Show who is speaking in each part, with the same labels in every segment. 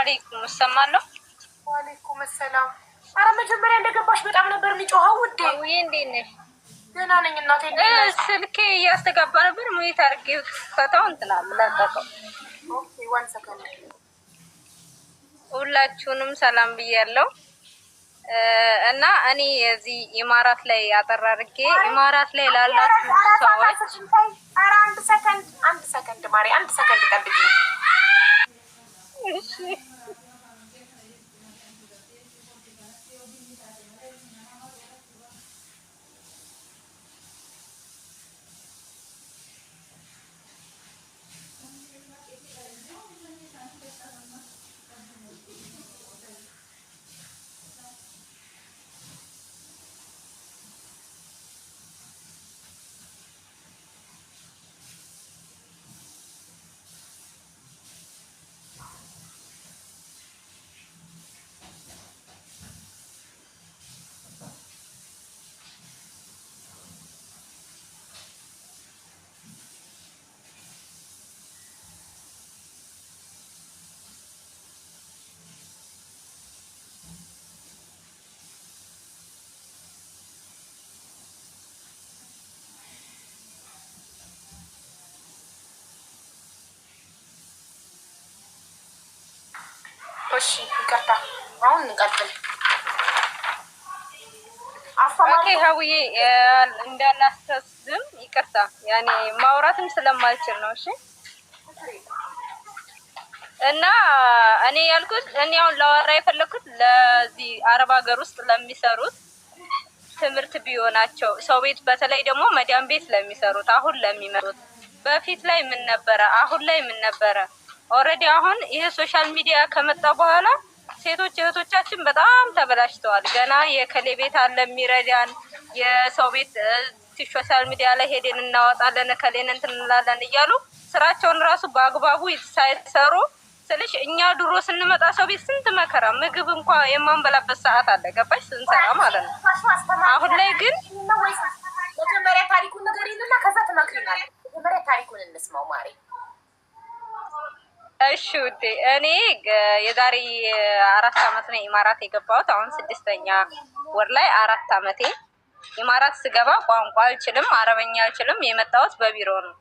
Speaker 1: አለይኩም እሰማለሁ።
Speaker 2: ወአለይኩም ሰላም። አረ መጀመሪያ እንደገባሽ በጣም ነበር የሚጮኸው ውዴ።
Speaker 1: ውዬ እንዴት ነሽ?
Speaker 2: ደህና ነኝ እናቴ።
Speaker 1: ስልኬ እያስተጋባ ነበር። ሙይት አድርጌ ፈታው እንትና ለቀቀው።
Speaker 2: ኦኬ ዋን ሰከንድ።
Speaker 1: ሁላችሁንም ሰላም ብያለሁ። እና እኔ እዚህ ኢማራት ላይ አጠራርጌ ኢማራት ላይ ላላችሁ ሰዎች
Speaker 2: አረ አንድ ሰከንድ ማሪ፣ አንድ ሰከንድ ጠብቂ።
Speaker 1: እሺ
Speaker 2: እሺ ይቅርታ፣ አሁን እንቀጥል።
Speaker 1: ኦኬ ሀውዬ እንዳላስተዝም ይቅርታ፣ ያኔ ማውራትም ስለማልችል ነው። እሺ እና እኔ ያልኩት እኔ አሁን ላወራ የፈለኩት ለዚህ አረብ ሀገር ውስጥ ለሚሰሩት ትምህርት ቢሆናቸው ሰው ቤት በተለይ ደግሞ መዳም ቤት ለሚሰሩት አሁን ለሚመሩት በፊት ላይ ምን ነበረ፣ አሁን ላይ ምን ነበረ? ኦልሬዲ አሁን ይሄ ሶሻል ሚዲያ ከመጣ በኋላ ሴቶች እህቶቻችን በጣም ተበላሽተዋል። ገና የከሌ ቤት አለ የሚረዳን የሰው ቤት ሶሻል ሚዲያ ላይ ሄደን እናወጣለን ከሌን እንትን እንላለን እያሉ ስራቸውን ራሱ በአግባቡ ሳይሰሩ ስልሽ እኛ ድሮ ስንመጣ ሰው ቤት ስንት መከራ ምግብ እንኳ የማንበላበት ሰዓት አለ። ገባሽ? ስንሰራ ማለት ነው። አሁን ላይ ግን
Speaker 2: መጀመሪያ ታሪኩን ንገሪንና ከዛ ትመክሪናለሽ። መጀመሪያ ታሪኩን እንስማው ማሪ።
Speaker 1: እሺ ውዴ፣ እኔ የዛሬ 4 አመት ነው ኢማራት የገባሁት። አሁን 6ኛ ወር ላይ 4 አመቴ። ኢማራት ስገባ ቋንቋ አልችልም፣ አረበኛ አልችልም። የመጣሁት በቢሮ ነው።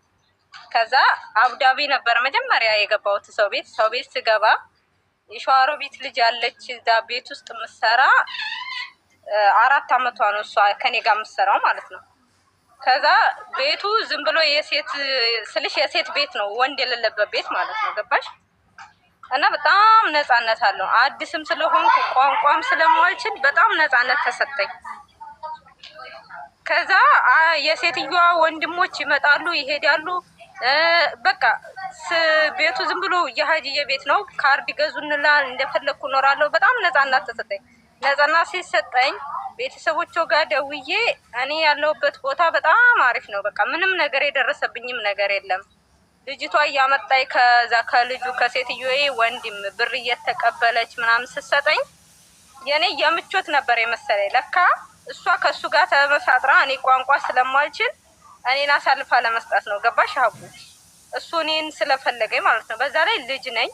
Speaker 1: ከዛ አቡዳቢ ነበር መጀመሪያ የገባሁት ሰው ቤት ስገባ የሸዋሮ ቤት ልጅ ያለች እዛ ቤት ውስጥ ምሰራ 4 አመቷ ነው እሷ ከኔ ጋር ምሰራው ማለት ነው። ከዛ ቤቱ ዝም ብሎ የሴት ቤት ነው፣ ወንድ የሌለበት ቤት ማለት ነው። ገባሽ? እና በጣም ነፃነት አለው። አዲስም ስለሆንኩ ቋንቋም ስለማልችል በጣም ነፃነት ተሰጠኝ። ከዛ የሴትዮዋ ወንድሞች ይመጣሉ ይሄዳሉ። በቃ ቤቱ ዝም ብሎ የሀዲዬ ቤት ነው። ካርድ ገዙንላል፣ እንደፈለኩ እኖራለሁ። በጣም ነፃነት ተሰጠኝ። ነፃነት ሲሰጠኝ ቤተሰቦቿ ጋር ደውዬ እኔ ያለሁበት ቦታ በጣም አሪፍ ነው፣ በቃ ምንም ነገር የደረሰብኝም ነገር የለም። ልጅቷ እያመጣኝ ከዛ ከልጁ ከሴትዮዬ ወንድም ብር እየተቀበለች ምናምን ስትሰጠኝ የኔ የምቾት ነበር የመሰለኝ። ለካ እሷ ከሱ ጋር ተመሳጥራ እኔ ቋንቋ ስለማልችል እኔን አሳልፋ ለመስጠት ነው። ገባሽ ሀቡ? እሱ እኔን ስለፈለገኝ ማለት ነው። በዛ ላይ ልጅ ነኝ።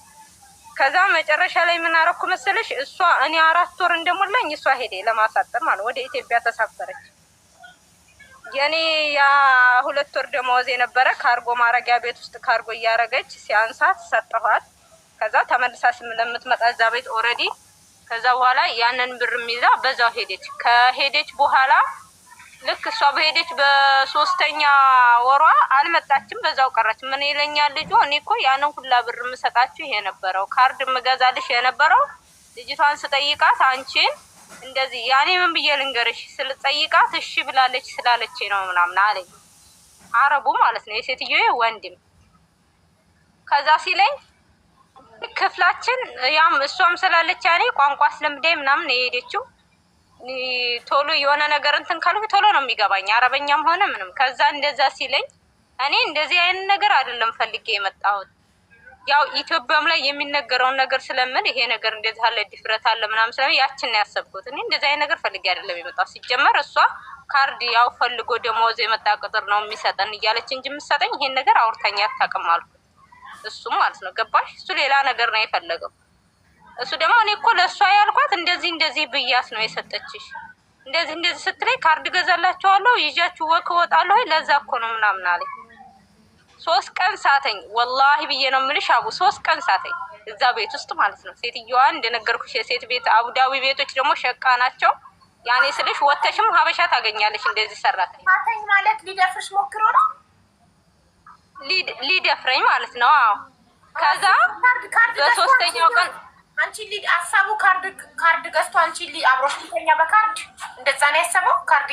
Speaker 1: ከዛ መጨረሻ ላይ ምን አደረኩ መሰለሽ? እሷ እኔ 4 ወር እንደሞላኝ እሷ ሄደ ለማሳጠር ማለት ወደ ኢትዮጵያ ተሳፈረች። የኔ ያ 2 ወር ደመወዝ የነበረ ካርጎ ማረጊያ ቤት ውስጥ ካርጎ እያረገች ሲያንሳት ሰጠኋት። ከዛ ተመልሳ ለምትመጣ እዛ ቤት ኦልሬዲ ከዛ በኋላ ያንን ብር ይዛ በዛው ሄደች። ከሄደች በኋላ ልክ እሷ በሄደች በ3ኛ ወሯ አልመጣችም፣ በዛው ቀረች። ምን ይለኛል ልጁ፣ እኔ እኮ ያንን ሁላ ብር የምሰጣችሁ ይሄ ነበረው ካርድ የምገዛልሽ የነበረው ልጅቷን ስጠይቃት አንቺን እንደዚህ ያኔ ምን ብዬ ልንገርሽ ስልጠይቃት እሺ ብላለች ስላለች ነው ምናምን አለኝ። አረቡ ማለት ነው የሴትዮዬ ወንድም። ከዛ ሲለኝ ክፍላችን ያም እሷም ስላለች ያኔ ቋንቋ ስለምዳይ ምናምን የሄደችው ቶሎ የሆነ ነገር እንትን ካልኩ ቶሎ ነው የሚገባኝ አረበኛም ሆነ ምንም። ከዛ እንደዛ ሲለኝ እኔ እንደዚህ አይነት ነገር አይደለም ፈልጌ የመጣሁት፣ ያው ኢትዮጵያም ላይ የሚነገረውን ነገር ስለምን ይሄ ነገር እንደዚህ አለ ድፍረት አለ ምናምን ስለምን ያችን ነው ያሰብኩት። እኔ እንደዚህ አይነት ነገር ፈልጌ አይደለም የመጣሁት። ሲጀመር እሷ ካርድ ያው ፈልጎ ደሞዝ የመጣ ቁጥር ነው የሚሰጠን እያለች እንጂ የምትሰጠኝ ይሄን ነገር አውርታኛ አታውቅም አልኩት። እሱም ማለት ነው ገባሽ፣ እሱ ሌላ ነገር ነው የፈለገው። እሱ ደግሞ እኔ እኮ ለእሷ ያልኳት እንደዚህ ብያስ ነው የሰጠችሽ እንደዚህ ስትለኝ ካርድ ገዛላችኋለሁ ይዣችሁ ወክ እወጣለሁ ለዛ እኮ ነው ምናምን አለኝ። 3 ቀን ሳተኝ ወላሂ ብዬ ነው የምልሽ አቡ 3 ቀን ሳተኝ እዛ ቤት ውስጥ ማለት ነው። ሴትዮዋ እንደነገርኩሽ የሴት ቤት አቡዳዊ ቤቶች ደግሞ ሸቃ ናቸው። ያኔ ስልሽ ወተሽም ሀበሻ ታገኛለሽ እንደዚህ ሰራተኛ።
Speaker 2: ሳተኝ ማለት ሊደፍርሽ ሞክሮ ነው
Speaker 1: ሊደፍረኝ ማለት ነው። አዎ ከዛ በሶስተኛው ቀን
Speaker 2: አንቺ ሀሳቡ ካርድ ገዝቶ አንቺ አብሮሽ ሊተኛ በካርድ እንደዛ ነው ያሰበው። ካርድ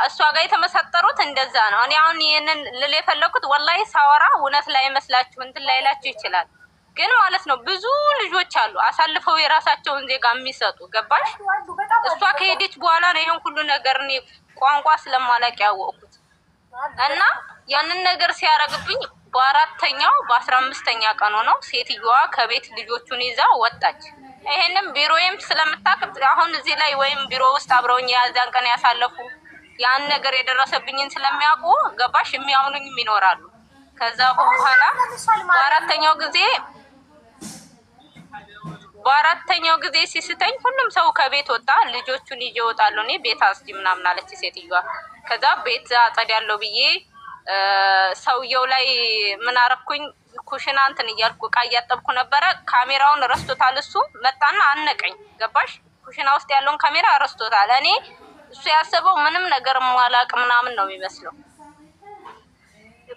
Speaker 2: እሷ ጋር የተመሰጠሩት እንደዛ ነው። እኔ አሁን ይሄንን ልል የፈለኩት ወላሂ ሳወራ እውነት ላይ መስላችሁ እንትን ላይላችሁ ይችላል፣ ግን ማለት ነው ብዙ ልጆች አሉ አሳልፈው የራሳቸውን ዜጋ የሚሰጡ ገባሽ። እሷ ከሄደች በኋላ ነው ይሄን ሁሉ ነገር እኔ ቋንቋ ስለማላቅ ያወቅኩት እና ያንን ነገር ሲያረግብኝ በ15ኛ ቀኑ ነው ሴትዮዋ ከቤት ልጆቹን ይዛ ወጣች። ይሄንም ቢሮዬም ስለምታውቅ አሁን እዚህ ላይ ወይም ቢሮ ውስጥ አብረውኝ ያዛን ቀን ያሳለፉ ያን ነገር የደረሰብኝን ስለሚያውቁ ገባሽ የሚያምኑኝም ይኖራሉ። ከዛ በኋላ በአራተኛው ጊዜ ሲስተኝ ሁሉም ሰው ከቤት ወጣ። ልጆቹን ይዤ እወጣለሁ እኔ ቤት አስጂ ምናምን አለች ሴትዮዋ። ከዛ ቤት አጸዳለሁ ብዬ ሰውየው ላይ ምን አረኩኝ ኩሽና እንትን እያልኩ ዕቃ እያጠብኩ ነበረ። ካሜራውን ረስቶታል እሱ መጣና አነቀኝ ገባሽ። ኩሽና ውስጥ ያለውን ካሜራ ረስቶታል። እኔ እሱ ያሰበው ምንም ነገር ማላቅ ምናምን ነው የሚመስለው።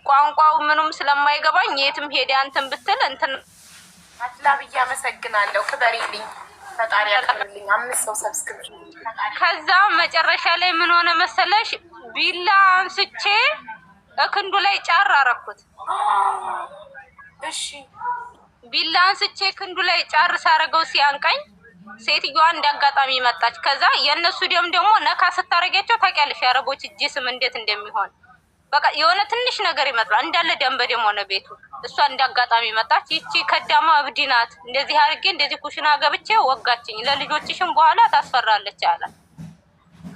Speaker 2: ቋንቋው ምንም ስለማይገባኝ የትም ሄደ አንተን ብትል እንትን አትላብዬ አመሰግናለሁ። ክበሪልኝ ፈጣሪ ያክብርልኝ። 5 ሰው ሰብስክሪፕሽን።
Speaker 1: ከዛ መጨረሻ ላይ ምን ሆነ መሰለሽ ቢላ አንስቼ ክንዱ ላይ ጫር አረኩት።
Speaker 2: እሺ
Speaker 1: ቢላ አንስቼ ክንዱ ላይ ጫር ሳረገው ሲያንቀኝ ሴትዮዋ እንዳጋጣሚ መጣች። ከዛ የነሱ ደም ደግሞ ነካ ስታረጋቸው ታውቂያለሽ የአረቦች እጅ ስም እንዴት እንደሚሆን በቃ የሆነ ትንሽ ነገር ይመጣል እንዳለ ደም በደም ሆነ ቤቱ። እሷ እንዳጋጣሚ መጣች። ይቺ ከዳማ እብድ ናት እንደዚህ አድርጌ እንደዚህ ኩሽና ገብቼ ወጋችኝ። ለልጆችሽም በኋላ ታስፈራለች አለ።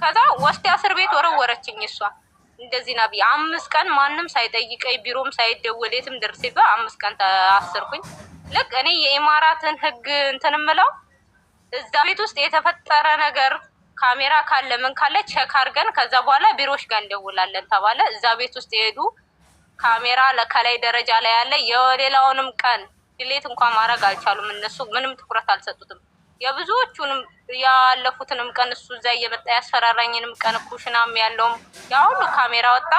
Speaker 1: ከዛ ወስዳ እስር ቤት ወረወረችኝ እሷ እንደዚህ ናቢ 5 ቀን ማንም ሳይጠይቀኝ ቢሮም ሳይደወል የትም ደርሴ 5 ቀን ታሰርኩኝ። ልክ እኔ የኢማራትን ህግ እንትን እምለው እዛ ቤት ውስጥ የተፈጠረ ነገር ካሜራ ካለ ምን ካለ ቼክ አድርገን ከዛ በኋላ ቢሮሽ ጋር እንደውላለን ተባለ። እዛ ቤት ውስጥ የሄዱ ካሜራ ለከላይ ደረጃ ላይ ያለ የሌላውንም ቀን ዲሌት እንኳን ማድረግ አልቻሉም። እነሱ ምንም ትኩረት አልሰጡትም። የብዙዎቹንም ያለፉትንም ቀን እሱ እዛ እየመጣ ያስፈራራኝንም ቀን ኩሽናም ያለውም ያ ሁሉ ካሜራ ወጣ።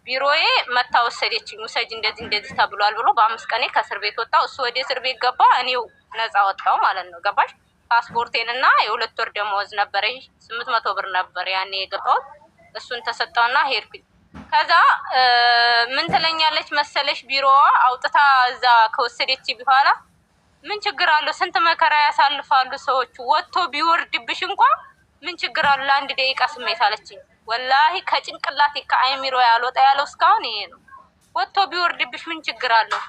Speaker 1: ቢሮዬ መታ ወሰደችኝ። ውሰጅ እንደዚህ ተብሏል ብሎ በ5 ቀኔ ከእስር ቤት ወጣው። እሱ ወደ እስር ቤት ገባ፣ እኔው ነፃ ወጣው ማለት ነው ገባሽ። ፓስፖርቴንና የ2 ወር ደመወዝ ነበረ 800 ብር ነበር ያኔ የገባሁት። እሱን ተሰጠውና ሄድኩኝ። ከዛ ምን ትለኛለች መሰለሽ ቢሮዋ አውጥታ እዛ ከወሰደች በኋላ ምን ችግር አለው ስንት መከራ ያሳልፋሉ ሰዎች ወጥቶ ቢወርድብሽ እንኳን ምን ችግር አለው ለአንድ ደቂቃ ስሜት አለችኝ። ወላሂ ከጭንቅላቴ ከአይሚሮ ያልወጣ ያለው እስካሁን ይሄ ነው። ወጥቶ ቢወርድብሽ ምን ችግር አለው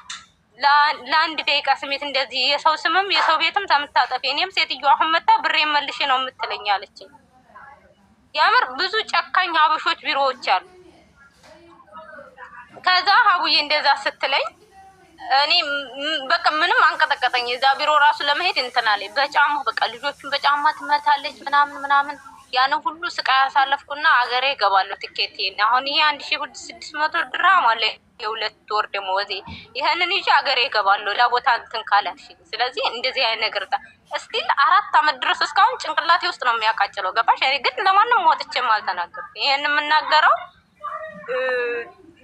Speaker 1: ለአንድ ደቂቃ ስሜት እንደዚህ የሰው ስምም የሰው ቤትም ተምታጠፊ። እኔም ሴትዮዋ አሁን መጣ ብሬ መልሽ ነው የምትለኝ አለችኝ። ያምር ብዙ ጨካኝ ሀበሾች ቢሮዎች አሉ። ከዛ ሀቡዬ እንደዛ ስትለኝ እኔ በቃ ምንም አንቀጠቀጠኝ። እዛ ቢሮ ራሱ ለመሄድ እንትን አለኝ በጫማ በቃ ልጆቹን በጫማ ትመታለች ምናምን ያን ሁሉ ስቃይ ያሳለፍኩና አገሬ እገባለሁ። ትኬት አሁን ይሄ 1600 ድርሃም አለ የ2 ወር ደመወዜ። ይሄንን ይዤ አገሬ እገባለሁ ለቦታ እንትን ካላልሽ። ስለዚህ እንደዚህ አይነት ነገር እስቲል 4 አመት ድረስ እስካሁን ጭንቅላቴ ውስጥ ነው የሚያቃጭለው ገባሽ። እኔ ግን ለማንም ወጥቼም አልተናገርኩም። ይሄን የምናገረው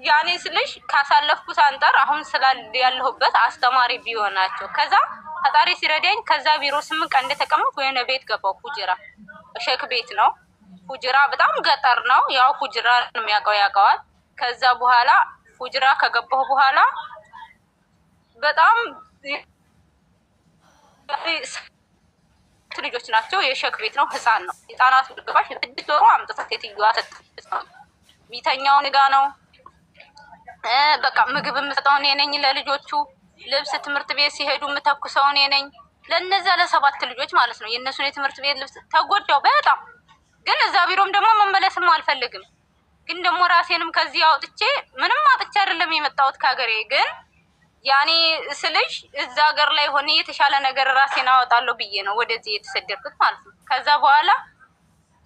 Speaker 1: ያኔ ስልሽ ካሳለፍኩት አንጠር አሁን ስላል ያለሁበት አስተማሪ ቢሆናቸው። ከዛ ፈጣሪ ሲረዳኝ ከዛ ቢሮ 8 ቀን እንደተቀመጥኩ ወይኔ ቤት ገባሁ። ፉጅራ ሸክ ቤት ነው። ፉጅራ በጣም ገጠር ነው። ያው ፉጅራ ነው የሚያውቀው ያውቀዋል። ከዛ በኋላ ፉጅራ ከገባሁ በኋላ በጣም ልጆች ናቸው። የሸክ ቤት ነው። ህፃን ነው። ህፃናት ገባሽ 6 ወሩ አምጥታ ሴትዮዋ ሰጠች። ሚተኛውን ጋ ነው በቃ ምግብ የምሰጠው እኔ ነኝ ለልጆቹ። ልብስ ትምህርት ቤት ሲሄዱ የምተኩሰው እኔ ነኝ። ለነዛ ለ7 ልጆች ማለት ነው። የእነሱን የትምህርት ቤት ልብስ ተጎዳው በጣም። ግን እዛ ቢሮም ደግሞ መመለስም አልፈልግም። ግን ደግሞ ራሴንም ከዚህ አውጥቼ ምንም አጥቼ አይደለም የመጣሁት ከሀገሬ። ግን
Speaker 2: ያኔ ስልሽ እዛ ሀገር ላይ ሆነ የተሻለ ነገር ራሴን አወጣለሁ ብዬ ነው ወደዚህ የተሰደድኩት ማለት ነው። ከዛ በኋላ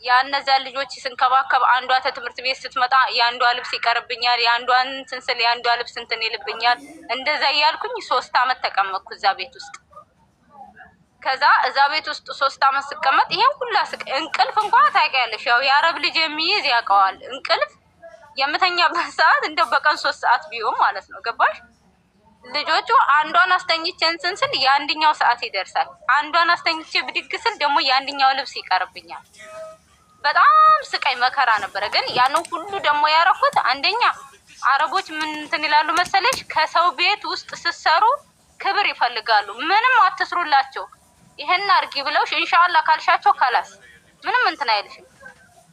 Speaker 2: ያነዛ ልጆች ስንከባከብ አንዷ ከትምህርት ቤት ስትመጣ የአንዷ ልብስ ይቀርብኛል፣ የአንዷን ትንስል የአንዷ ልብስ እንትን ይልብኛል። እንደዛ እያልኩኝ 3 አመት ተቀመጥኩ እዛ ቤት ውስጥ። ከዛ እዛ ቤት ውስጥ 3 አመት ስቀመጥ ይሄን ሁላ እንቅልፍ እንኳን ታውቂያለሽ፣ ያው የአረብ ልጅ የሚይዝ ያውቀዋል። እንቅልፍ የምተኛበት ሰዓት እንደው በቀን 3 ሰዓት ቢሆን ማለት ነው። ገባሽ? ልጆቹ አንዷን አስተኝቼ እንትን ስል የአንደኛው ሰዓት ይደርሳል። አንዷን አስተኝቼ ብድግ ስል ደግሞ የአንደኛው ልብስ ይቀርብኛል። በጣም ስቃይ መከራ ነበረ። ግን ያንን ሁሉ ደግሞ ያረኩት አንደኛ አረቦች ምን እንትን ይላሉ መሰለሽ፣ ከሰው ቤት ውስጥ ስትሰሩ ክብር ይፈልጋሉ። ምንም አትስሩላቸው፣ ይሄን አርጊ ብለውሽ ኢንሻአላህ ካልሻቸው ካላስ ምንም እንትን አይልሽም።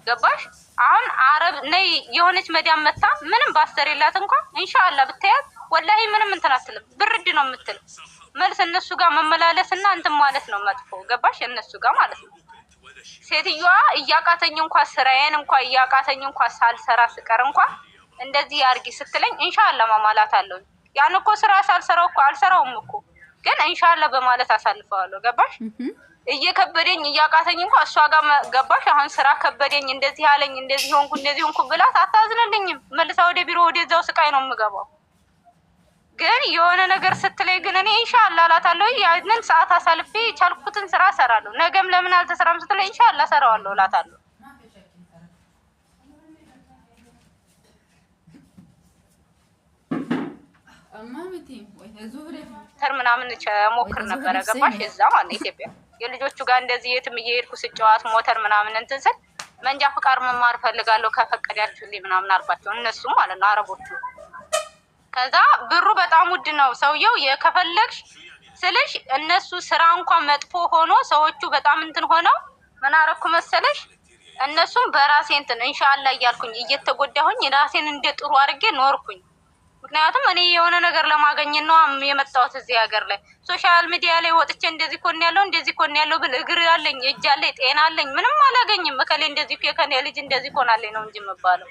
Speaker 2: ገባሽ? አሁን አረብ ነይ የሆነች መዳም መታ ምንም ባሰሪላት እንኳን ኢንሻአላህ ብታያት ወላሂ ምንም እንትን አትልም፣ ብርድ ነው የምትል መልስ። እነሱ ጋር መመላለስና እንትን ማለት ነው መጥፎ። ገባሽ? እነሱ ጋር ማለት ነው። ሴትዮዋ እያቃተኝ እንኳን ስራዬን እንኳን እያቃተኝ እንኳን ሳልሰራ ስቀር እንኳን እንደዚህ አርጊ ስትለኝ ኢንሻአላህ ማማላት አለው። ያን እኮ ስራ ሳልሰራው እኮ አልሰራውም እኮ ግን ኢንሻአላህ በማለት አሳልፈዋለሁ። ገባሽ? እየከበደኝ እያቃተኝ እንኳን እሷ ጋር ገባሽ? አሁን ስራ ከበደኝ እንደዚህ አለኝ እንደዚህ ሆንኩ ብላት አታዝንልኝም። መልሳ ወደ ቢሮ ወደዛው ስቃይ ነው የምገባው። ግን የሆነ ነገር ስትለኝ ግን እኔ ኢንሻአላህ እላታለሁ። ያንን ሰዓት አሳልፌ የቻልኩትን ስራ እሰራለሁ። ነገም ለምን አልተሰራም ስትለኝ ኢንሻአላህ እሰራዋለሁ እላታለሁ። ምናምን ሞክር ነበረ። ገባሽ? እዛ ማለት ኢትዮጵያ የልጆቹ ጋር እንደዚህ የትም እየሄድኩ ስጫዋት ሞተር ምናምን እንትን ስል መንጃ ፍቃድ መማር ፈልጋለሁ ከፈቀዳችሁልኝ ምናምን አልኳቸው። እነሱ ማለት ነው አረቦቹ። ከዛ ብሩ በጣም ውድ ነው ሰውየው የከፈለግሽ ስልሽ እነሱ ስራ እንኳን መጥፎ ሆኖ ሰዎቹ በጣም እንትን ሆነው ምን አረኩ መሰለሽ፣ እነሱም በራሴ እንትን ኢንሻአላህ እያልኩኝ እየተጎዳሁኝ ራሴን እንደ ጥሩ አድርጌ ኖርኩኝ። ምክንያቱም እኔ የሆነ ነገር ለማገኘት ነው የመጣሁት እዚህ ሀገር ላይ። ሶሻል ሚዲያ ላይ ወጥቼ እንደዚህ ኮን ያለው ብል እግር አለኝ እጅ አለኝ ጤና አለኝ ምንም አላገኝም። እከሌ እንደዚህ ከኔ ልጅ እንደዚህ ኮናለኝ ነው እንጂ የምባለው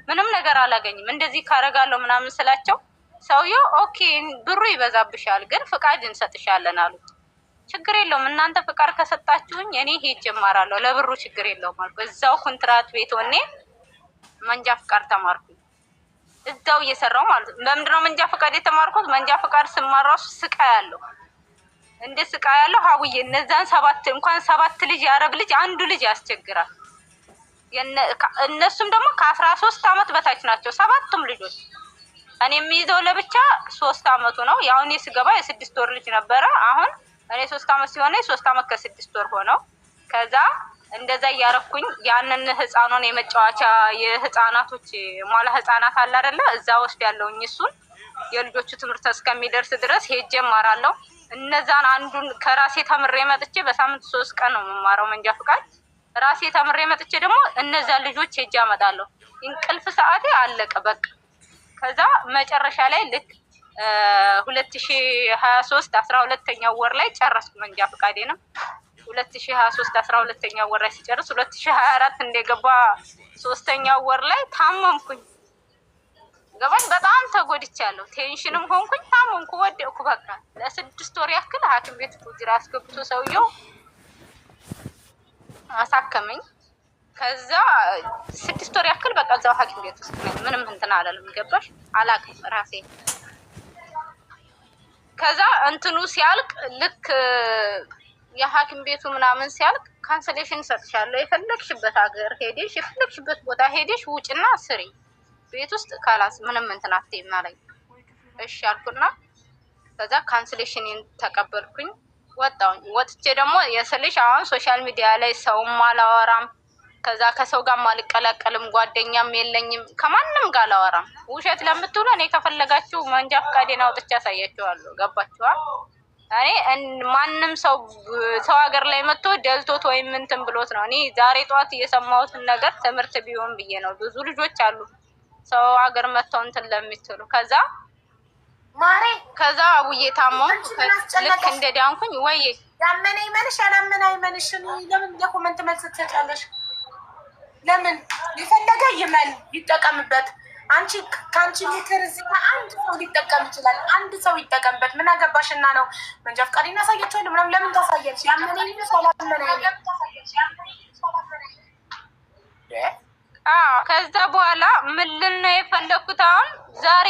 Speaker 2: ምንም ነገር አላገኝም። እንደዚህ ካረጋለሁ ምናምን ስላቸው ሰውየው ኦኬ ብሩ ይበዛብሻል ግን ፍቃድ እንሰጥሻለን አሉ። ችግር የለውም እናንተ ፍቃድ ከሰጣችሁኝ እኔ ሄጄ እማራለሁ፣ ለብሩ ችግር የለውም አልኩ። እዛው ኮንትራት ቤት ሆኜ መንጃ ፍቃድ ተማርኩኝ። እዛው እየሰራው ማለት ነው። ለምንድነው መንጃ ፍቃድ የተማርኩት? መንጃ ፍቃድ ስማራው ስቃይ ያለው እንደ ስቃይ ያለው ሀውዬ እነዛን 7 ልጅ የአረብ ልጅ አንዱ ልጅ ያስቸግራል። እነሱም ደግሞ ከ13 አመት በታች ናቸው 7ቱም ልጆች። እኔ የሚይዘው ለብቻ 3 አመቱ ነው። ያው እኔ ስገባ የ6 ወር ልጅ ነበረ። አሁን እኔ 3 አመት ሲሆነ 3 አመት ከ6 ወር ሆነው። ከዛ እንደዛ እያረኩኝ ያንን ህፃኑን የመጫወቻ የህፃናቶች ሟላ ህፃናት አለ አይደለ? እዛ ውስጥ ያለውኝ እሱን የልጆቹ ትምህርት እስከሚደርስ ድረስ ሄጄ እማራለሁ። እነዛን አንዱን ከራሴ ተምሬ መጥቼ በሳምንት 3 ቀን ነው የምማረው መንጃ ፍቃድ። ራሴ ተምሬ መጥቼ ደግሞ እነዛን ልጆች ሄጄ አመጣለሁ። እንቅልፍ ሰዓቴ አለቀ በቃ። ከዛ መጨረሻ ላይ ልክ 2023 12ኛው ወር ላይ ጨረስኩ መንጃ ፍቃዴንም። 2023 12ኛው ወር ላይ ሲጨርስ 2024 እንደገባ 3ኛው ወር ላይ ታመምኩኝ። ገባሽ? በጣም ተጎድቻለሁ። ቴንሽንም ሆንኩኝ፣ ታመምኩ፣ ወደቅኩ። በቃ ለ6 ወር ያክል ሐኪም ቤት ቁጥር አስገብቶ ሰውየው አሳከመኝ። ከዛ 6 ወር ያክል በቃ እዛው ሐኪም ቤት ውስጥ ነኝ። ምንም እንትን አላለም። ገባሽ? አላውቅም ራሴ። ከዛ እንትኑ ሲያልቅ ልክ የሐኪም ቤቱ ምናምን ሲያልቅ ካንሰሌሽን ሰጥሻለሁ፣ የፈለግሽበት ሀገር ሄደሽ የፈለግሽበት ቦታ ሄደሽ ውጭና ስሪ፣ ቤት ውስጥ ካላስ ምንም እንትን አትይም አለኝ። እሺ አልኩና ከዛ ካንሰሌሽንን ተቀበልኩኝ፣ ወጣሁኝ። ወጥቼ ደግሞ የስልሽ አሁን ሶሻል ሚዲያ ላይ ሰውም አላወራም፣ ከዛ ከሰው ጋር አልቀላቀልም፣ ጓደኛም የለኝም፣ ከማንም ጋር አላወራም። ውሸት ለምትውሉ እኔ ከፈለጋችሁ መንጃ ፈቃዴን አውጥቼ አሳያችኋለሁ። ገባችኋል? እኔ ማንም ሰው ሀገር ላይ መጥቶ ደልቶት ወይም እንትን ብሎት ነው። እኔ ዛሬ ጧት የሰማሁትን ነገር ትምህርት ቢሆን ብዬ ነው። ብዙ ልጆች አሉ ሰው ሀገር መጥተው እንትን ለሚትሉ። ከዛ አቡዬ ታመው ልክ እንደዳንኩኝ ወይ
Speaker 3: ያመነ ይመንሽ ያላመነ አይመንሽ። ለምን ለኮመንት መልስ ትሰጫለሽ? ለምን የፈለገ ይመን ይጠቀምበት። አንቺ ከአንቺ ምክር እዚህ አንድ ሰው ሊጠቀም ይችላል። አንድ ሰው ይጠቀምበት። ምን አገባሽና ነው መንጃ ፈቃድ እናሳያቸዋለሁ ምናምን። ለምን ታሳያለሽ? ያመነኝ
Speaker 2: ከዛ በኋላ ምን ልን ነው የፈለኩት? አሁን ዛሬ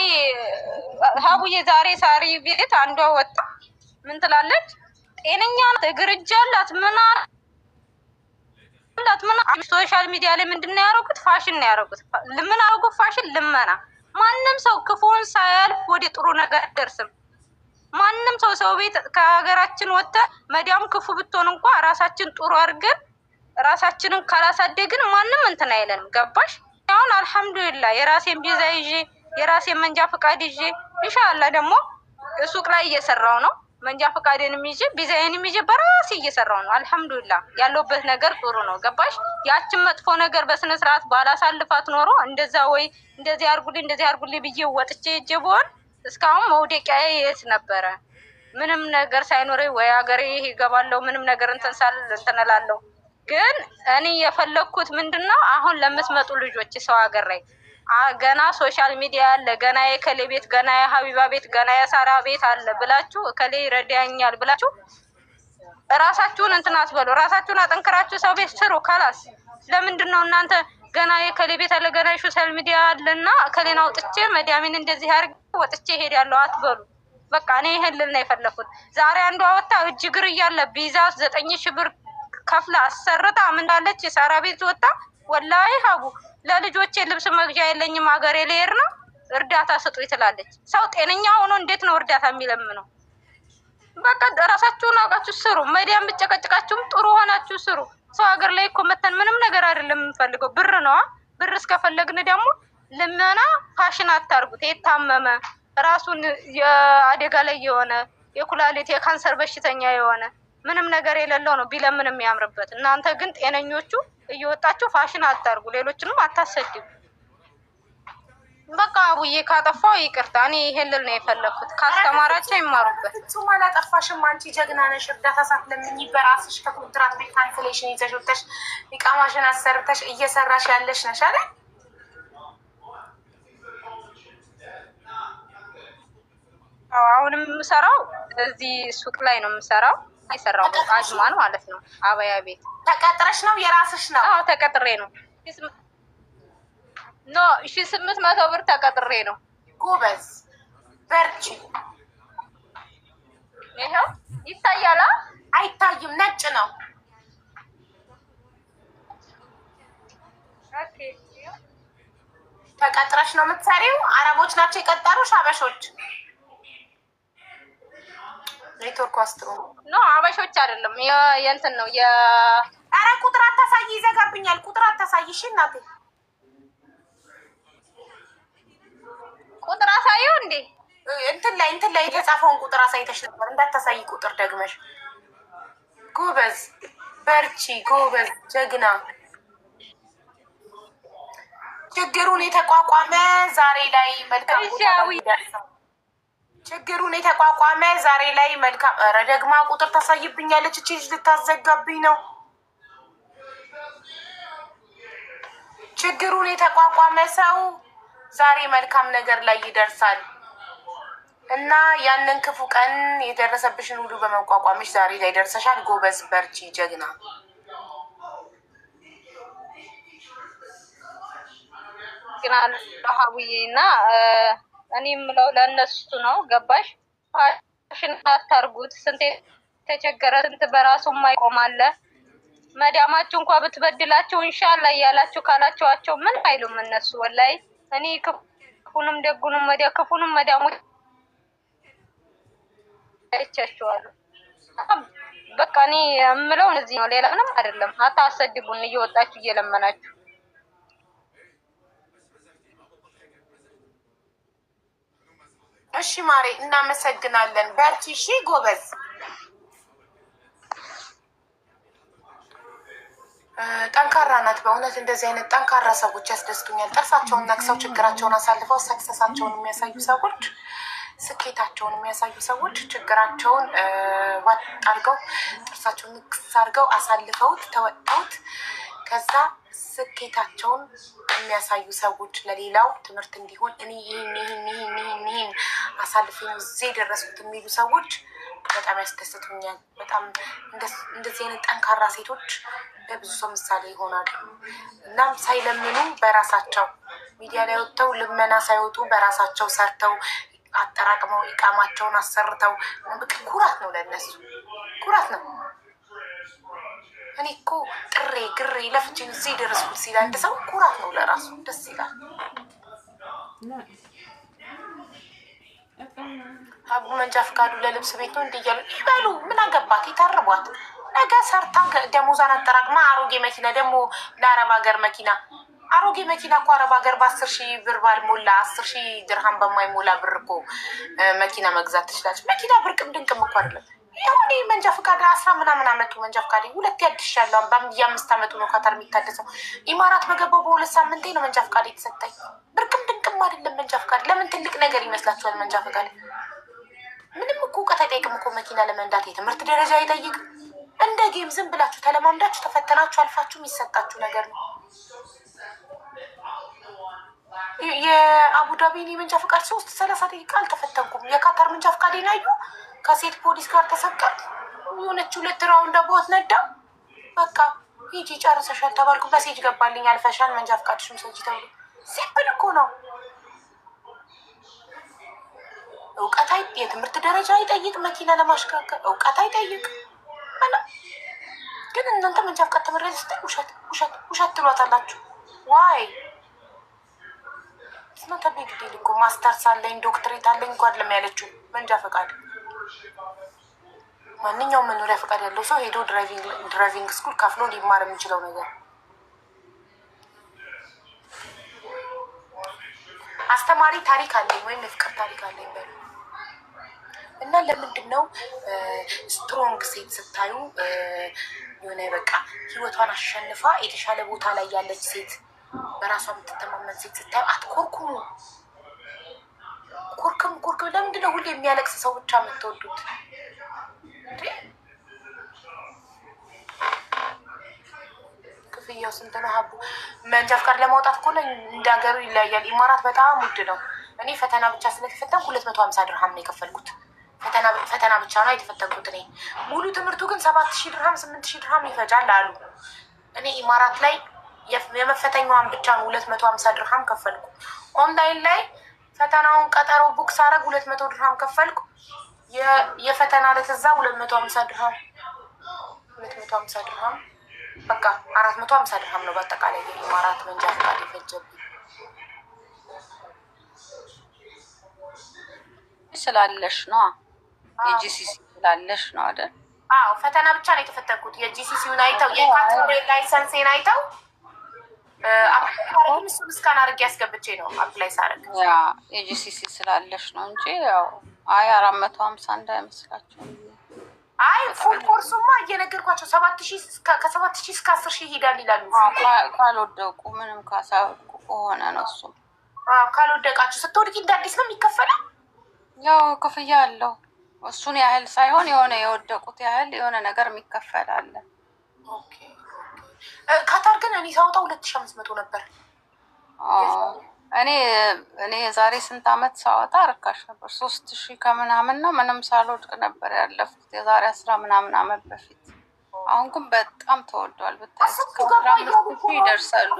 Speaker 2: ሀቡዬ ዛሬ ሳሪ ቤት አንዷ ወጣ ምን ትላለች? ጤነኛ እግር እጅ አላት ምን ሶሻል ሚዲያ ላይ ምንድነው ያደረጉት? ፋሽን ነው ያደረጉት። ምን አደረጉት? ፋሽን ልመና። ማንም ሰው ክፉን ሳያልፍ ወደ ጥሩ ነገር አይደርስም። ማንም ሰው ቤት ከሀገራችን ወጥተ መዲያም ክፉ ብትሆን እንኳ ራሳችን ጥሩ አድርገን ራሳችንን ካላሳደግን ማንም እንትን አይለንም። ገባሽ? አሁን አልሐምዱሊላህ የራሴን ቪዛ ይዤ የራሴን መንጃ ፈቃድ ይዤ ኢንሻአላህ ደግሞ ሱቅ ላይ እየሰራው ነው። መንጃ ፈቃዴንም ይዤ ቪዛዬንም ይዤ በራሴ እየሰራው ነው። አልሐምዱሊላህ ያለውበት ነገር ጥሩ ነው። ገባሽ? ያችን መጥፎ ነገር በስነ ስርዓት ባላሳልፋት ኖሮ እንደዛ ወይ እንደዚህ አርጉልኝ ብዬ ወጥቼ እጄ ብሆን እስካሁን መውደቂያ የት ነበረ? ምንም ነገር ሳይኖረኝ ወይ ሀገሬ ይገባለሁ ምንም ነገር እንትን እላለሁ። ግን እኔ የፈለኩት ምንድነው አሁን ለምትመጡ ልጆች ሰው ሀገር ላይ ገና ሶሻል ሚዲያ አለ፣ ገና የከሌ ቤት፣ ገና የሀቢባ ቤት፣ ገና የሳራ ቤት አለ ብላችሁ ከሌ ይረዳኛል ብላችሁ ራሳችሁን እንትን አትበሉ። ራሳችሁን አጠንክራችሁ ሰው ቤት ስሩ። ካላስ ለምንድን ነው እናንተ ገና የከሌ ቤት አለ፣ ገና የሶሻል ሚዲያ አለና ከሌን አውጥቼ መዲያሚን እንደዚህ አድርጌ ወጥቼ ሄዳለሁ አትበሉ። በቃ እኔ ይሄን ልል ነው የፈለኩት። ዛሬ አንዷ ወጣ እጅ እግር እያለ ቢዛ 9,000 ብር ከፍላ አሰርታ ምን አለች? የሳራ ቤት ወጣ ወላሂ ሀቡ ለልጆቼ ልብስ መግዣ የለኝም ሀገሬ ልሄድ ነው እርዳታ ስጡኝ ትላለች። ሰው ጤነኛ ሆኖ እንዴት ነው እርዳታ የሚለምነው? በቃ ራሳችሁን አውቃችሁ ስሩ። መዲያም ብጨቀጭቃችሁም ጥሩ ሆናችሁ ስሩ። ሰው ሀገር ላይ እኮ መተን ምንም ነገር አይደለም የምንፈልገው ብር ነዋ። ብር እስከፈለግን ደግሞ ልመና ፋሽን አታርጉት። የታመመ ራሱን የአደጋ ላይ የሆነ የኩላሊት የካንሰር በሽተኛ የሆነ ምንም ነገር የሌለው ነው ቢለምን የሚያምርበት። እናንተ ግን ጤነኞቹ እየወጣችሁ ፋሽን አታርጉ፣ ሌሎችንም አታሰድቡ። በቃ አቡዬ ካጠፋው ይቅርታ። እኔ ይሄን ልል ነው የፈለኩት። ካስተማራቸው ይማሩበት።
Speaker 3: እሱም አላጠፋሽም። አንቺ ጀግና ነሽ። እርዳታ ሳትለምኚ በራስሽ ከኮንትራት ቤት ካንስሌሽን ይዘሽ ወጥተሽ ኢቃማሽን አሰርተሽ እየሰራሽ ያለሽ ነሽ አይደል?
Speaker 2: አሁንም የምሰራው እዚህ ሱቅ ላይ ነው የምሰራው። አይሰራው አጅማን ማለት ነው። አበያ ቤት
Speaker 3: ተቀጥረሽ ነው? የራስሽ ነው?
Speaker 2: አዎ ተቀጥሬ ነው። ኖ 1800 ብር ተቀጥሬ ነው።
Speaker 3: ጎበዝ በርቺ።
Speaker 2: ይሄው ይታያል።
Speaker 3: አይታይም፣ ነጭ ነው።
Speaker 2: ኦኬ
Speaker 3: ተቀጥረሽ ነው የምትሰሪው? አረቦች ናቸው የቀጠሩሽ? አበሾች? ኔትወርክ አስትሮ
Speaker 2: ነው። አበሾች አይደለም። የእንትን ነው
Speaker 3: ኧረ ቁጥር አታሳይ፣ ይዘጋብኛል። ቁጥር አታሳይ እሺ እናቴ።
Speaker 2: ቁጥር አሳየው እንዴ?
Speaker 3: እንትን ላይ የተጻፈውን ቁጥር አሳይተሽ ነበር። እንዳታሳይ ቁጥር ደግመሽ። ጎበዝ በርቺ፣ ጎበዝ ጀግና። ችግሩን የተቋቋመ ዛሬ ላይ መልካም ችግሩን የተቋቋመ ዛሬ ላይ መልካም። ኧረ ደግማ ቁጥር ታሳይብኛለች። እቺ ልጅ ልታዘጋብኝ ነው። ችግሩን የተቋቋመ ሰው ዛሬ መልካም ነገር ላይ ይደርሳል እና ያንን ክፉ ቀን የደረሰብሽን ሁሉ በመቋቋምሽ ዛሬ ላይ ደርሰሻል። ጎበዝ በርቺ ጀግና።
Speaker 2: ግን አልሐውዬ እና እኔ የምለው ለእነሱ ነው። ገባሽ? ፋሽን አታርጉት። ስንት የተቸገረ ስንት በራሱ የማይቆም አለ። መዳማችሁ እንኳ ብትበድላቸው ኢንሻአላህ እያላችሁ ካላችኋቸው ምን አይሉም እነሱ። ወላሂ እኔ ክፉንም ደጉንም ክፉንም መዳሞች አይቻቸዋለሁ። በቃ እኔ የምለው እዚህ ነው፣ ሌላ ምንም አይደለም። አታሰድቡን እየወጣችሁ እየለመናችሁ።
Speaker 3: እሺ ማሬ እናመሰግናለን። በርቺ እሺ ጎበዝ። ጠንካራ ናት በእውነት። እንደዚህ አይነት ጠንካራ ሰዎች ያስደስቱኛል። ጥርሳቸውን ነክሰው ችግራቸውን አሳልፈው ሰክሰሳቸውን የሚያሳዩ ሰዎች፣ ስኬታቸውን የሚያሳዩ ሰዎች ችግራቸውን ዋጥ አድርገው ጥርሳቸውን ንክስ አድርገው አሳልፈውት ተወጣውት ከዛ ስኬታቸውን የሚያሳዩ ሰዎች ለሌላው ትምህርት እንዲሆን እኔ ይህን አሳልፌ ነው እዚህ የደረስኩት የሚሉ ሰዎች በጣም ያስደስቱኛል። በጣም እንደዚህ አይነት ጠንካራ ሴቶች ለብዙ ሰው ምሳሌ ይሆናሉ። እናም ሳይለምኑ በራሳቸው ሚዲያ ላይ ወጥተው ልመና ሳይወጡ በራሳቸው ሰርተው አጠራቅመው ኢቃማቸውን አሰርተው ኩራት ነው፣ ለእነሱ ኩራት ነው። እኔ እኮ ጥሬ ግሬ ለፍቼ እዚህ የደረስኩት ሲል አንድ ሰው ኩራት ነው፣ ለራሱ ደስ ይላል። አቡ መንጃ ፍቃዱ ለልብስ ቤት ነው እንዲ እያሉ ይበሉ። ምን አገባት? የታረቧት ነገ ሰርታ ደሞዛን አጠራቅማ አሮጌ መኪና ደግሞ ለአረብ ሀገር መኪና አሮጌ መኪና እኮ አረብ ሀገር በ10,000 ብር ባልሞላ 10,000 ድርሃም በማይሞላ ብር እኮ መኪና መግዛት ትችላለች። መኪና ብርቅም ድንቅም እኮ አይደለም። ይሁን መንጃ ፍቃድ 10 ምናምን አመቱ መንጃ ፍቃድ 2 ያድሻለሁ። በ5 አመቱ ነው ካታር የሚታደሰው። ኢማራት በገባው በ2 ሳምንቴ ነው መንጃ ፍቃድ የተሰጠኝ። ብርቅም ድንቅም አይደለም መንጃ ፍቃድ። ለምን ትልቅ ነገር ይመስላችኋል? መንጃ ፍቃድ ምንም እኮ እውቀት አይጠይቅም እኮ መኪና ለመንዳት የትምህርት ደረጃ አይጠይቅም። እንደ ጌም ዝም ብላችሁ ተለማምዳችሁ ተፈተናችሁ አልፋችሁ የሚሰጣችሁ ነገር ነው። የአቡዳቢን የመንጃ ፍቃድ 3:30 ደቂቃ አልተፈተንኩም። የካታር መንጃ ፍቃድ ናዩ ከሴት ፖሊስ ጋር ተሰቀል የሆነች 2 ራውንድ አቦት ነዳ። በቃ ሂጂ ጨርሰሻል ተባልኩ። መሴጅ ገባልኝ አልፈሻል መንጃ ፍቃድሽ ምሰጂ ተብሎ። ሲምፕል እኮ ነው። እውቀት የትምህርት ደረጃ አይጠይቅ። መኪና ለማሽከርከር እውቀት አይጠይቅ። ግን እናንተ መንጃ ፍቃድ ተመረጥ ስትል ውሸት ትሏታላችሁ። ዋይ ስናተ ቢግዲል እኮ ማስተርስ አለኝ ዶክትሬት አለኝ እንኳን ለሚያለችው መንጃ ፈቃድ። ማንኛውም መኖሪያ ፈቃድ ያለው ሰው ሄዶ ድራይቪንግ ስኩል ከፍሎ ሊማር የሚችለው ነገር። አስተማሪ ታሪክ አለኝ ወይም የፍቅር ታሪክ አለኝ በሉ እና ለምንድን ነው ስትሮንግ ሴት ስታዩ የሆነ በቃ ህይወቷን አሸንፋ የተሻለ ቦታ ላይ ያለች ሴት በራሷ የምትተማመን ሴት ስታዩ አትኮርኩሙ? ኮርክም ለምንድን ነው ሁሌ የሚያለቅስ ሰው ብቻ የምትወዱት? ክፍያው ስንት ነው? ሀቡ መንጃ ፍቃድ ለማውጣት ከሆነ እንደ ሀገሩ ይለያያል። ኢማራት በጣም ውድ ነው። እኔ ፈተና ብቻ ስለተፈተንኩ 250 ድርሃም ነው የከፈልኩት። ፈተና ብቻ ነው የተፈተንኩት። እኔ ሙሉ ትምህርቱ ግን 7,000 ድርሃም 8,000 ድርሃም ይፈጃል አሉ። እኔ ኢማራት ላይ የመፈተኛዋን ብቻ ነው 250 ድርሃም ከፈልኩ። ኦንላይን ላይ ፈተናውን ቀጠሮ ቡክ ሳረግ 200 ድርሃም ከፈልኩ። የፈተና ለተዛ 250 ድርሃም 250 ድርሃም በቃ 450 ድርሃም ነው በአጠቃላይ የኢማራት መንጃ ፈቃድ የፈጀብኝ።
Speaker 2: ስላለሽ ነው የጂሲሲ ስላለሽ ነው አይደል?
Speaker 3: አዎ ፈተና ብቻ ነው የተፈተንኩት። የጂሲሲውን አይተው የካታር ላይሰንሴን አይተው እሱን እስካን አድርጌ ያስገብቼ ነው አፕላይ ሳረግ።
Speaker 2: ያ የጂሲሲ ስላለሽ ነው እንጂ ያው 450 እንዳይመስላችሁ።
Speaker 3: አይ ፉል ኮርሱማ እየነገርኳቸው 7,000 ከ7,000 እስከ 10,000 ይሄዳል ይላሉ።
Speaker 2: ካልወደቁ ምንም ካሳወቁ ከሆነ ነው እሱ።
Speaker 3: ካልወደቃችሁ ስትወድቂ እንደ አዲስ ነው የሚከፈለው።
Speaker 2: ያው ክፍያ አለው። እሱን ያህል ሳይሆን የሆነ የወደቁት ያህል የሆነ ነገር የሚከፈል አለ።
Speaker 3: ካታር ግን እኔ ሳወጣ 2,500 ነበር።
Speaker 2: እኔ የዛሬ ስንት አመት ሳወጣ ርካሽ ነበር። 3,000 ከምናምን ነው። ምንም ሳልወድቅ ነበር ያለፍኩት የዛሬ 10 ምናምን አመት በፊት። አሁን ግን በጣም ተወዷል። ብታይ እስከ 15,000 ይደርሳሉ።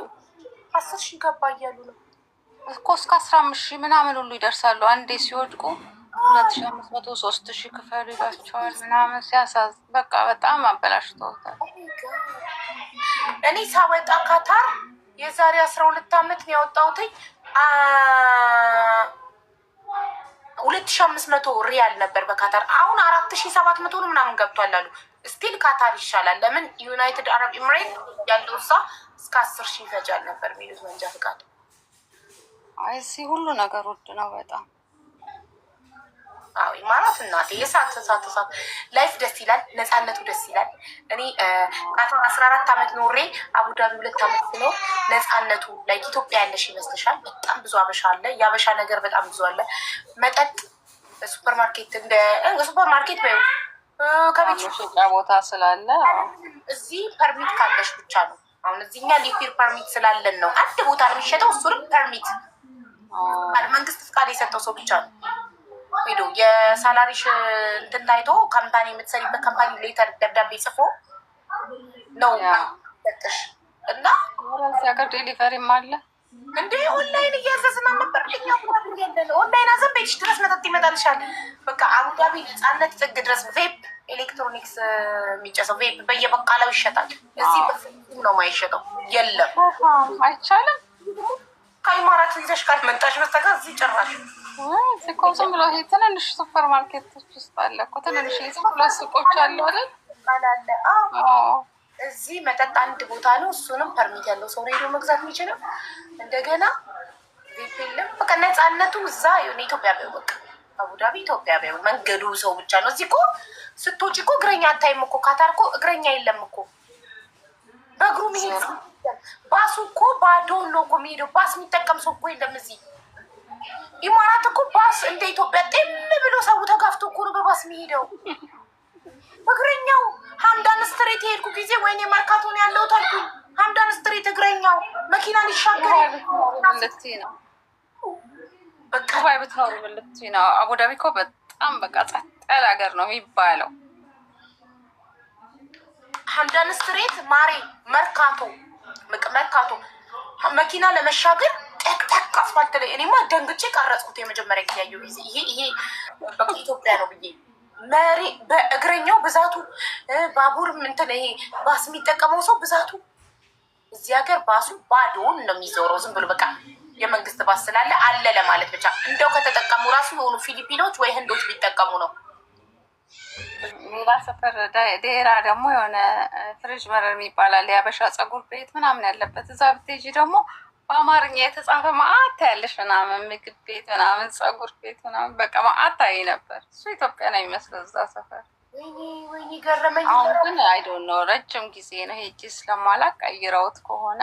Speaker 3: 10,000 ገባ እያሉ ነው
Speaker 2: እኮ እስከ 15,000 ምናምን ሁሉ ይደርሳሉ። አንዴ ሲወድቁ 2,500 3,000 ክፈሉ ይላቸዋል ምናምን። ሲያሳዝ በቃ በጣም አበላሽተውታል።
Speaker 3: እኔ ሳወጣ ካታር የዛሬ 12 አመት ነው ያወጣሁት። 2,500 ሪያል ነበር በካታር። አሁን 4,700 ነው ምናምን ገብቷል አሉ። ስቲል ካታር ይሻላል። ለምን ዩናይትድ አረብ ኤምሬት ያለው እሷ እስከ 10,000 ይፈጃል ነበር የሚሉት መንጃ ፍቃድ።
Speaker 2: አይ እዚህ ሁሉ ነገር ውድ ነው በጣም።
Speaker 3: አዎ ኢማራት እናቴ የሳት ላይፍ ደስ ይላል። ነፃነቱ ደስ ይላል። እኔ ካታር 14 አመት ኖሬ አቡዳቢ 2 አመት ነው። ነፃነቱ ላይ ኢትዮጵያ ያለሽ ይመስልሻል? በጣም ብዙ አበሻ አለ። የአበሻ ነገር በጣም ብዙ አለ። መጠጥ ሱፐርማርኬት እንደ ሱፐርማርኬት ከቤት
Speaker 2: ሸጫ ቦታ ስላለ
Speaker 3: እዚህ ፐርሚት ካለሽ ብቻ ነው አሁን እዚህኛ ሊፊር ፐርሚት ስላለን ነው አንድ ቦታ ነው የሚሸጠው። እሱንም ፐርሚት መንግስት ፍቃድ የሰጠው ሰው ብቻ ነው ሄዶ የሳላሪሽ እንትን ታይቶ ካምፓኒ የምትሰሪበት ካምፓኒ ሌተር ደብዳቤ ጽፎ ነው ሰጥሽ እና
Speaker 4: እዚህ ሀገር ዴሊቨሪም አለ
Speaker 3: እንዴ ኦንላይን እያዘዝና ነበር። ለኛ ቁጥር ያለ ኦንላይን አዘን ቤትሽ ድረስ መጠጥ ይመጣልሻል። በቃ አቡዳቢ ነፃነት ጥግ ድረስ ቬፕ ኤሌክትሮኒክስ የሚጨሰው ቬፕ በየበቃላው ይሸጣል። እዚህ በፍጹም ነው የማይሸጠው። የለም
Speaker 4: አይቻልም።
Speaker 3: ከኢማራት ይዘሽ ካልመጣሽ በስተቀር እዚህ ጭራሽ
Speaker 4: እዚህ እኮ ዝም ብሎ ይሄ ትንንሽ ሱፐር ማርኬቶች ውስጥ አለ እኮ ትንንሽ የሁለት ሱቆች አሉ አይደል?
Speaker 3: እዚህ መጠጥ አንድ ቦታ ነው። እሱንም ፐርሚት ያለው ሰው ሄዶ መግዛት የሚችለው። እንደገና ቬፕ የለም። በቃ ነፃነቱ እዛ የሆነ ኢትዮጵያ ቢሆን በቃ አቡዳቢ ኢትዮጵያ ቢሆን መንገዱ ሰው ብቻ ነው። እዚህ እኮ ስትወጪ እኮ እግረኛ አታይም እኮ። ካታር እኮ እግረኛ የለም እኮ በእግሩ መሄድ። ባሱ እኮ ባዶ ነው እኮ የሚሄደው። ባስ የሚጠቀም ሰው እኮ የለም እዚህ። ኢማራት እኮ ባስ እንደ ኢትዮጵያ ጤም ብሎ ሰው ተጋፍቶ እኮ ነው በባስ የሚሄደው። እግረኛው ሀምዳን ስትሬት የሄድኩ ጊዜ ወይኔ መርካቶን ያለው ታልኩኝ። ሀምዳን ስትሬት እግረኛው መኪና ሊሻገር
Speaker 4: ነው። ዱባይ ብትኖሩ ብልት ነው። አቡዳቢ እኮ በጣም በቃ ጸጥ ያለ ሀገር ነው የሚባለው።
Speaker 3: ሀምዳን ስትሬት ማሬ መርካቶ መኪና ለመሻገር ጠቅጠቅ አስፋልት ላይ እኔማ ደንግጬ ቀረጽኩት። የመጀመሪያ ጊዜ ያየሁ ጊዜ ይሄ በቃ ኢትዮጵያ ነው ብዬ መሪ በእግረኛው ብዛቱ ባቡር እንትን ይሄ ባስ የሚጠቀመው ሰው ብዛቱ። እዚህ ሀገር ባሱ ባዶውን ነው የሚዞረው። ዝም ብሎ በቃ የመንግስት ባስ ስላለ አለ ለማለት ብቻ። እንደው ከተጠቀሙ ራሱ የሆኑ ፊሊፒኖች ወይ ህንዶች ቢጠቀሙ ነው።
Speaker 4: ሌላ ሰፈር ዴራ ደግሞ የሆነ ፍሪጅ መረር የሚባላል የአበሻ ፀጉር ቤት ምናምን ያለበት እዛ ብትሄጂ ደግሞ በአማርኛ የተጻፈ ማአት ያለሽ ምናምን ምግብ ቤት ምናምን ፀጉር ቤት ምናምን በቃ ማአት ታይ ነበር። እሱ ኢትዮጵያ ነው የሚመስለው እዛ ሰፈር።
Speaker 3: ወይኔ ገረመኝ።
Speaker 4: አሁን ግን አይዶን ነው ረጅም ጊዜ ነው ሄጂ ስለማላቅ ቀይረውት ከሆነ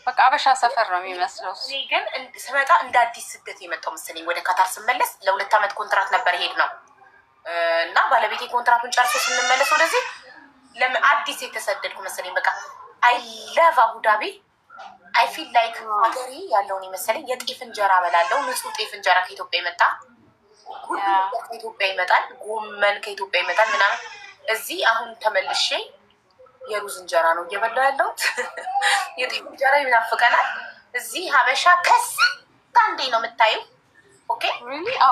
Speaker 4: በቃ አበሻ ሰፈር ነው የሚመስለው።
Speaker 3: እኔ ግን ስመጣ እንደ አዲስ ስደት የመጣው መሰለኝ። ወደ ካታር ስመለስ ለ2 ዓመት ኮንትራት ነበር ሄድ ነው እና ባለቤቴ ኮንትራቱን ጨርሶ ስንመለስ ወደዚህ አዲስ የተሰደድኩ መሰለኝ። በቃ አይ ላቭ አቡዳቢ አይ ፊል ላይክ ሀገሬ ያለውን የመሰለኝ። የጤፍ እንጀራ በላለው ንጹህ ጤፍ እንጀራ ከኢትዮጵያ ይመጣ፣ ሁሉ ከኢትዮጵያ ይመጣል፣ ጎመን ከኢትዮጵያ ይመጣል ምናምን። እዚህ አሁን ተመልሼ የሩዝ እንጀራ ነው እየበላ ያለሁት። የጤፍ እንጀራ ይናፍቀናል። እዚህ ሀበሻ ከስንት አንዴ ነው የምታየው። ኦኬ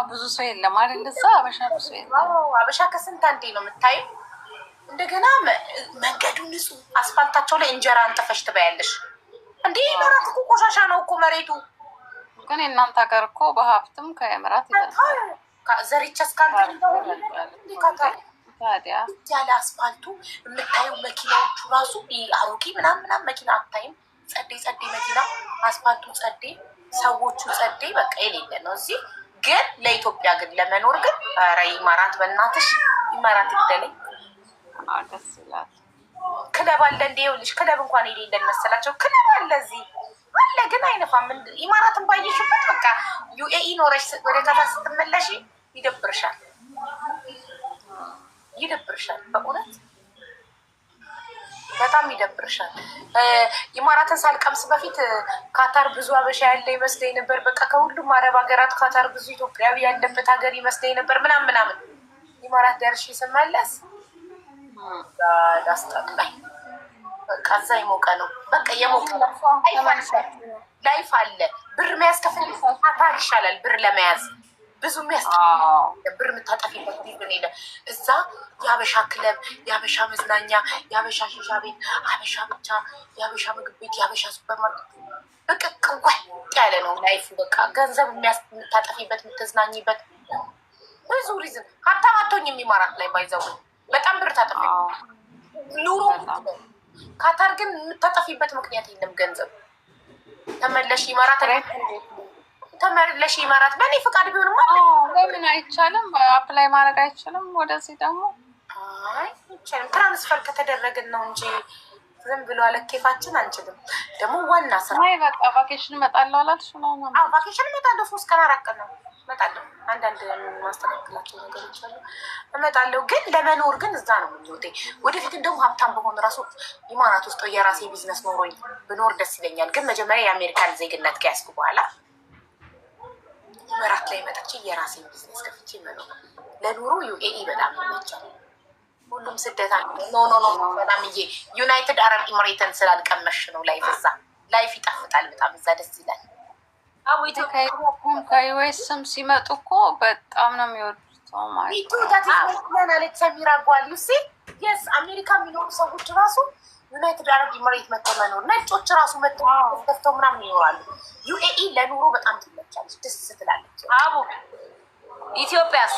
Speaker 4: ብዙ ሰው የለም አይደል? እዛ ሀበሻ ብዙ የለም።
Speaker 3: ሀበሻ ከስንት አንዴ ነው የምታየው። እንደገና መንገዱ ንጹህ፣ አስፋልታቸው ላይ እንጀራ አንጥፈሽ ትበያለሽ። እንዴ ኢማራት እኮ ቆሻሻ ነው እኮ መሬቱ።
Speaker 4: ግን የእናንተ ሀገር እኮ በሀብትም ከኢማራት ይበልጣል።
Speaker 3: ዘሪቸስ ታዲያ ያለ አስፋልቱ የምታየው መኪናዎቹ ራሱ አሮጌ ምናምን መኪና አታይም። ጸዴ መኪና፣ አስፋልቱ ጸዴ፣ ሰዎቹ ጸዴ፣ በቃ የሌለ ነው እዚህ። ግን ለኢትዮጵያ ግን ለመኖር ግን ኧረ ኢማራት በእናትሽ ኢማራት ይግደለኝ።
Speaker 4: ደስ ይላል።
Speaker 3: ክለብ አለ እንደ ይኸውልሽ፣ ክለብ እንኳን የሌለን መሰላቸው። ክለብ አለ እዚህ አለ፣ ግን አይነፋም። ኢማራትን ባየሽበት በቃ ዩኤኢ ኖረሽ ወደ ካታር ስትመለሽ ይደብርሻል፣ በእውነት በጣም ይደብርሻል። ኢማራትን ሳልቀምስ በፊት ካታር ብዙ አበሻ ያለ ይመስለኝ ነበር። በቃ ከሁሉም አረብ ሀገራት ካታር ብዙ ኢትዮጵያዊ ያለበት ሀገር ይመስለኝ ነበር ምናምን። ኢማራት ደርሼ ስመለስ ዳስጠቅላይ በቃ እዛ የሞቀ ነው። በቃ የሞቀ ላይፍ አለ። ብር መያዝ ከፈለግሽ ካታር ይሻላል። ብር ለመያዝ ብዙ ብር የምታጠፊበት ቢሆን የለ። እዛ የአበሻ ክለብ፣ የአበሻ መዝናኛ፣ የአበሻ ሺሻ ቤት፣ አበሻ ብቻ፣ የአበሻ ምግብ ቤት፣ የአበሻ ሱፐርማርኬት በቃ ቅንቋይ ያለ ነው ላይፉ። በቃ ገንዘብ የምታጠፊበት የምትዝናኝበት ብዙ ሪዝን። ሀብታም አትሆኝም ኢማራት ላይ ባይዘው በጣም ብር ታጠፊ ኑሮ። ካታር ግን የምታጠፊበት ምክንያት የለም ገንዘብ። ተመለሽ ኢማራት በእኔ ፍቃድ ቢሆንማ
Speaker 4: ለምን አይቻልም? አፕላይ ማድረግ አይችልም? ወደዚህ ደግሞ
Speaker 3: አይቻልም። ትራንስፈር ከተደረግን ነው እንጂ ዝም ብሎ አለኬፋችን አንችልም። ደግሞ ዋና ስራ
Speaker 4: በቃ ቫኬሽን እመጣለሁ አላልሽ?
Speaker 3: ቫኬሽን እመጣለሁ 3 ቀን 4 ቀን ነው እመጣለሁ። አንዳንድ ማስተካከላቸው ነገሮች አሉ። እመጣለሁ። ግን ለመኖር ግን እዛ ነው ምኞቴ። ወደፊት እንደውም ሀብታም በሆን ራሱ ኢማራት ውስጥ የራሴ ቢዝነስ ኖሮኝ ብኖር ደስ ይለኛል። ግን መጀመሪያ የአሜሪካን ዜግነት ከያዝኩ በኋላ ኢማራት ላይ መጥቼ የራሴን ቢዝነስ ከፍቼ መኖር። ለኑሮ ዩኤኢ በጣም ይመቻል። ሁሉም ስደታ ኖ በጣም ዩናይትድ አረብ ኢሚሬትን ስላልቀመሽ ነው። ላይፍ እዛ ላይፍ ይጣፍጣል በጣም እዛ ደስ ይላል።
Speaker 4: ከዩኤስም ሲመጡ እኮ በጣም ነው የሚወዱት።
Speaker 3: ማለት ሰሚራ ጓል ዩሴ የስ አሜሪካ የሚኖሩ ሰዎች ራሱ ዩናይትድ አረብ ኢሚሬት መጥተው መኖር፣ ነጮች ራሱ መጥተው ምናምን ይኖራሉ። ዩኤኢ ለኑሮ በጣም ትመቻለች፣ ደስ ትላለች።
Speaker 2: አቡ ኢትዮጵያስ